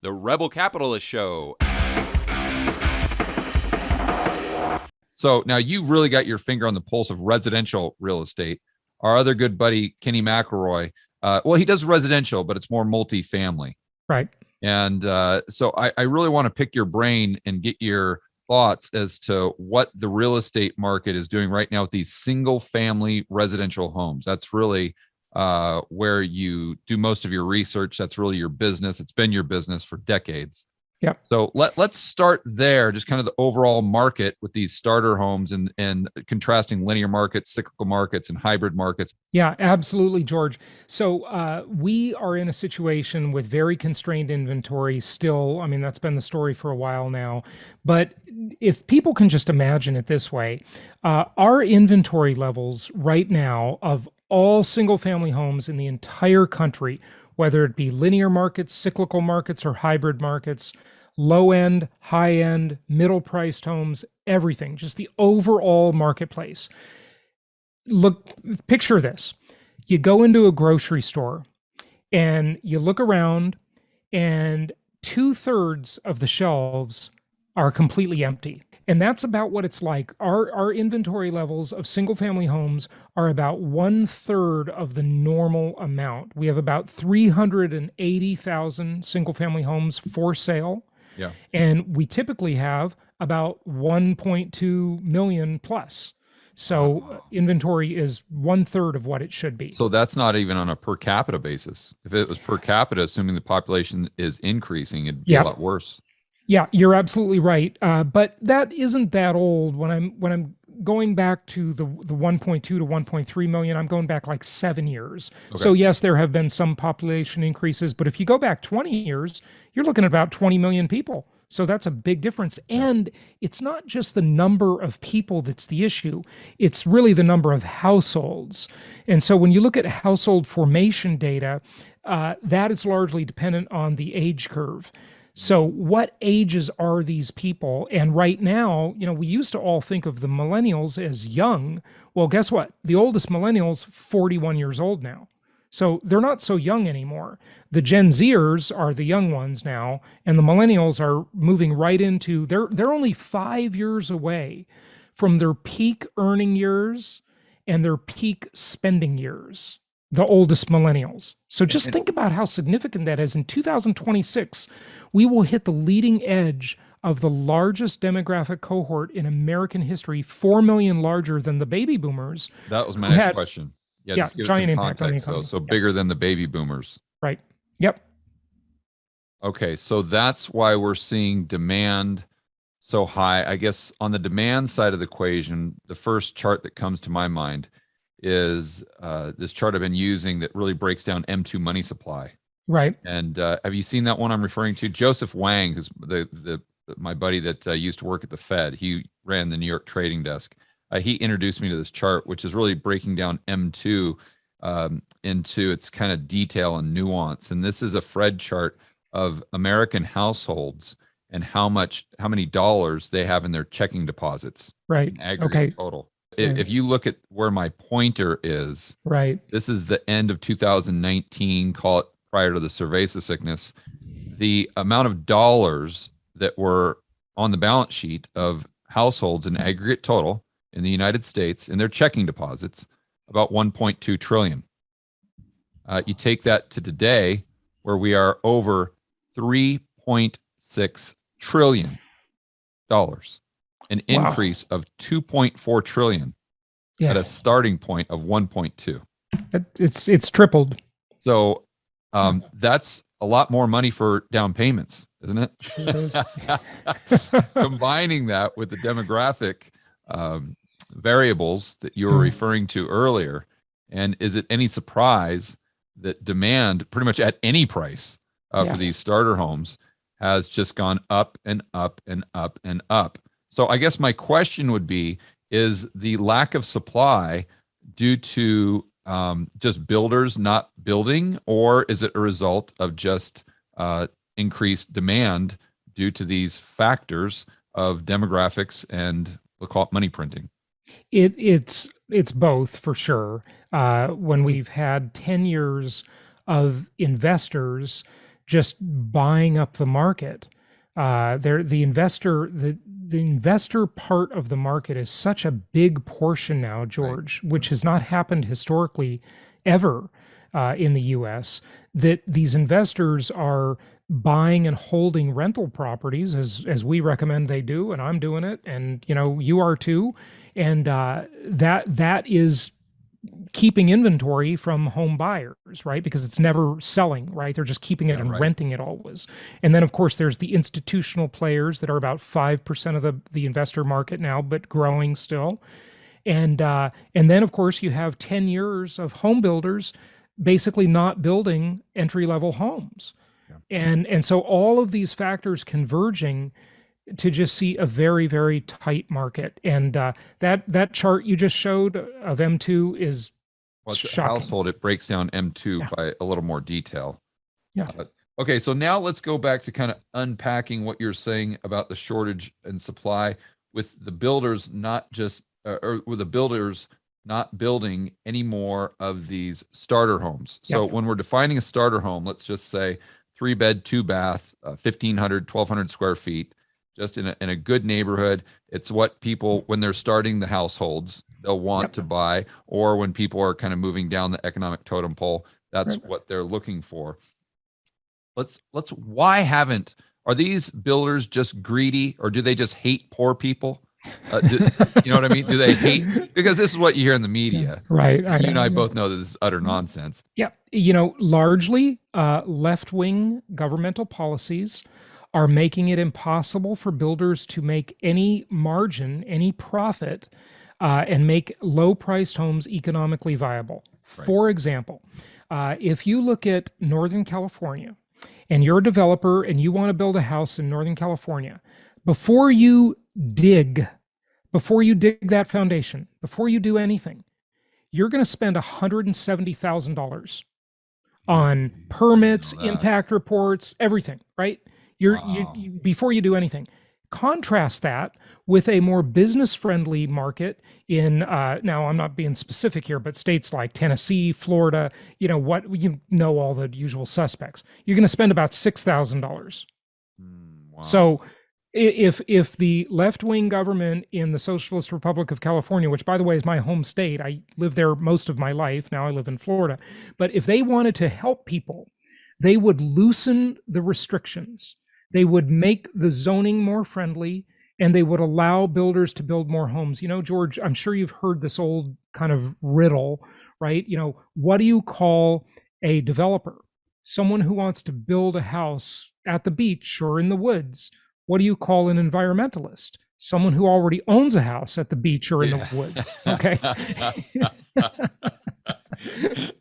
The Rebel Capitalist Show. So now you really got your finger on the pulse of residential real estate. Our other good buddy, Kenny McElroy, well, he does residential, but it's more multifamily. Right. And so I really want to pick your brain and get your thoughts as to what the real estate market is doing right now with these single family residential homes. That's really where you do most of your research. That's really your business. It's been your business for decades. Yeah. So let's start there, just kind of the overall market with these starter homes and contrasting linear markets, cyclical markets, and hybrid markets. Yeah, absolutely, George. So we are in a situation with very constrained inventory still. I mean, that's been the story for a while now. But if people can just imagine it this way, our inventory levels right now of all single family homes in the entire country, whether it be linear markets, cyclical markets, or hybrid markets, low end, high end, middle priced homes, everything, just the overall marketplace. Look, picture this. You go into a grocery store and you look around, and 2/3 of the shelves are completely empty. And that's about what it's like. Our inventory levels of single family homes are about 1/3 of the normal amount. We have about 380,000 single family homes for sale. Yeah. And we typically have about 1.2 million plus. So inventory is 1/3 of what it should be. So that's not even on a per capita basis. If it was per capita, assuming the population is increasing, it'd be a lot worse. Yeah, you're absolutely right. But that isn't that old. When I'm going back to the 1.2 to 1.3 million, I'm going back like 7 years. Okay. So yes, there have been some population increases, but if you go back 20 years, you're looking at about 20 million people. So that's a big difference. And it's not just the number of people that's the issue. It's really the number of households. And so when you look at household formation data, that is largely dependent on the age curve. So what ages are these people? And right now, we used to all think of the millennials as young. Well, guess what? The oldest millennial's 41 years old now. So they're not so young anymore. The Gen Zers are the young ones now, and the millennials are moving right into, they're only 5 years away from their peak earning years and their peak spending years, the oldest millennials. So just think about how significant that is. In 2026, we will hit the leading edge of the largest demographic cohort in American history, 4 million larger than the baby boomers. That was my next question. Yeah, just give giant it some impact on the context. economy. So bigger than the baby boomers. Right. Yep. Okay, so that's why we're seeing demand so high. I guess on the demand side of the equation, the first chart that comes to my mind is this chart I've been using that really breaks down M2 money supply. Right. And have you seen that one I'm referring to? Joseph Wang, who's my buddy that used to work at the Fed. He ran the New York trading desk. He introduced me to this chart, which is really breaking down M2 into its kind of detail and nuance. And this is a Fred chart of American households and how many dollars they have in their checking deposits. Right. Aggregate total. If you look at where my pointer is, right, this is the end of 2019, call it prior to the cerveza sickness. The amount of dollars that were on the balance sheet of households in aggregate total in the United States in their checking deposits, about 1.2 trillion. You take that to today, where we are over $3.6 trillion, an increase of 2.4 trillion at a starting point of 1.2. It's tripled. So that's a lot more money for down payments, isn't it? Combining that with the demographic variables that you were referring to earlier, and is it any surprise that demand pretty much at any price for these starter homes has just gone up and up and up and up? So I guess my question would be, is the lack of supply due to just builders not building, or is it a result of just increased demand due to these factors of demographics and we'll call it money printing? It's both for sure. When we've had 10 years of investors just buying up the market. The investor part of the market is such a big portion now, George, which has not happened historically ever in the U.S., that these investors are buying and holding rental properties as we recommend they do, and I'm doing it, and you are too, and that is keeping inventory from home buyers, right? Because it's never selling, right? They're just keeping it and renting it always. And then of course there's the institutional players that are about 5% of the investor market now, but growing still. And then of course you have 10 years of home builders basically not building entry-level homes. And so all of these factors converging to just see a very, very tight market. And that chart you just showed of M2 is shocking. Household, it breaks down M2 by a little more detail. Yeah. Okay, so now let's go back to kind of unpacking what you're saying about the shortage and supply with the builders not just, or with the builders not building any more of these starter homes. So when we're defining a starter home, let's just say 3-bed, 2-bath, 1,500, 1,200 square feet, just in a good neighborhood. It's what people, when they're starting the households, they'll want to buy, or when people are kind of moving down the economic totem pole, that's what they're looking for. Are these builders just greedy, or do they just hate poor people? You know what I mean? Do they hate? Because this is what you hear in the media. Right. You and I both know this is utter nonsense. Yeah. Largely left-wing governmental policies are making it impossible for builders to make any margin, any profit, and make low-priced homes economically viable. For example, if you look at Northern California and you're a developer and you want to build a house in Northern California, before you dig that foundation, before you do anything, you're going to spend $170,000 on permits, impact reports, everything, right? Before you do anything. Contrast that with a more business-friendly market in, now I'm not being specific here, but states like Tennessee, Florida, all the usual suspects. You're going to spend about $6,000. Wow. So if the left-wing government in the Socialist Republic of California, which by the way is my home state, I lived there most of my life, now I live in Florida, but if they wanted to help people, they would loosen the restrictions. They would make the zoning more friendly, and they would allow builders to build more homes. George, I'm sure you've heard this old kind of riddle, right? What do you call a developer? Someone who wants to build a house at the beach or in the woods. What do you call an environmentalist? Someone who already owns a house at the beach or in the woods. Okay.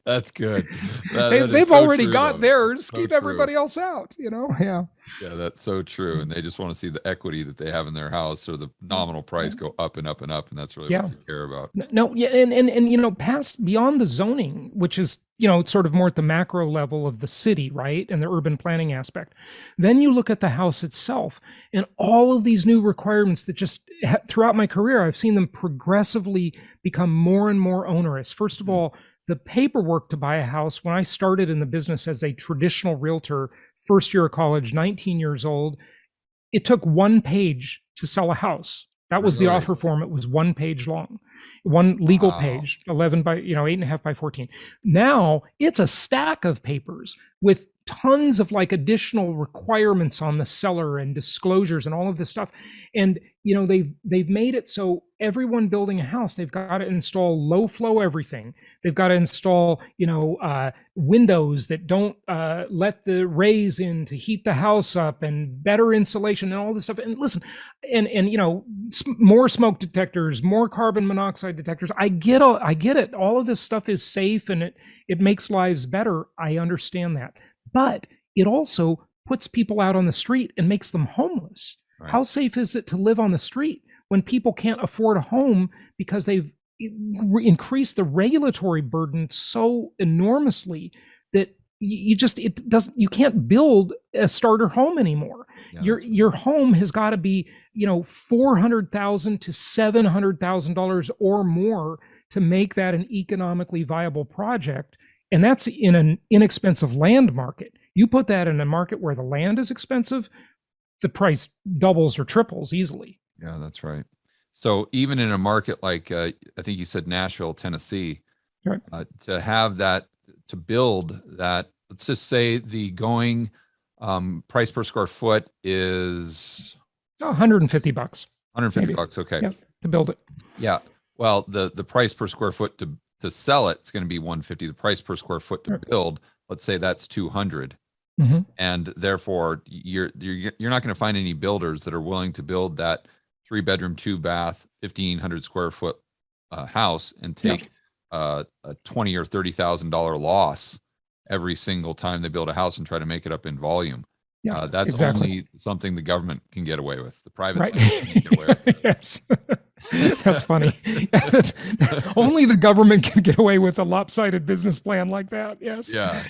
That's good. They've already got theirs. Keep everybody else out, Yeah, that's so true. And they just want to see the equity that they have in their house, or the nominal price go up and up and up. And that's really what they care about. No, yeah, and past beyond the zoning, which is, it's sort of more at the macro level of the city, right? And the urban planning aspect. Then you look at the house itself and all of these new requirements that just throughout my career, I've seen them progressively become more and more onerous. First of all, the paperwork to buy a house, when I started in the business as a traditional realtor, first year of college, 19 years old, it took 1 page to sell a house. That was the offer form. It was 1 page long, one legal page, 11 by, 8.5 by 14. Now it's a stack of papers with tons of additional requirements on the seller and disclosures and all of this stuff. And, they've made it so everyone building a house, they've got to install low flow everything. They've got to install, windows that don't let the rays in to heat the house up, and better insulation and all this stuff. And listen, and more smoke detectors, more carbon monoxide detectors. I get it. All of this stuff is safe and it makes lives better. I understand that. But it also puts people out on the street and makes them homeless. Right. How safe is it to live on the street when people can't afford a home because they've increased the regulatory burden so enormously that you can't build a starter home anymore. Your home has got to be, $400,000 to $700,000 or more to make that an economically viable project. And that's in an inexpensive land market. You put that in a market where the land is expensive, the price doubles or triples easily. Yeah, that's right. So even in a market like I think you said Nashville, Tennessee, Right. To have that, to build that, let's just say the going price per square foot is $150. $150. Okay. Yeah, to build it. Yeah. Well, the price per square foot to sell it's going to be $150. The price per square foot to build, let's say that's $200. Mm-hmm. And therefore you're not going to find any builders that are willing to build that 3-bedroom, 2-bath, 1,500 square foot house and take a $20,000 or $30,000 loss every single time they build a house and try to make it up in volume. Yeah, that's exactly. only something the government can get away with. The private Right. sector can get away with it. Yes. That's funny. Only the government can get away with a lopsided business plan like that. Yes. Yeah.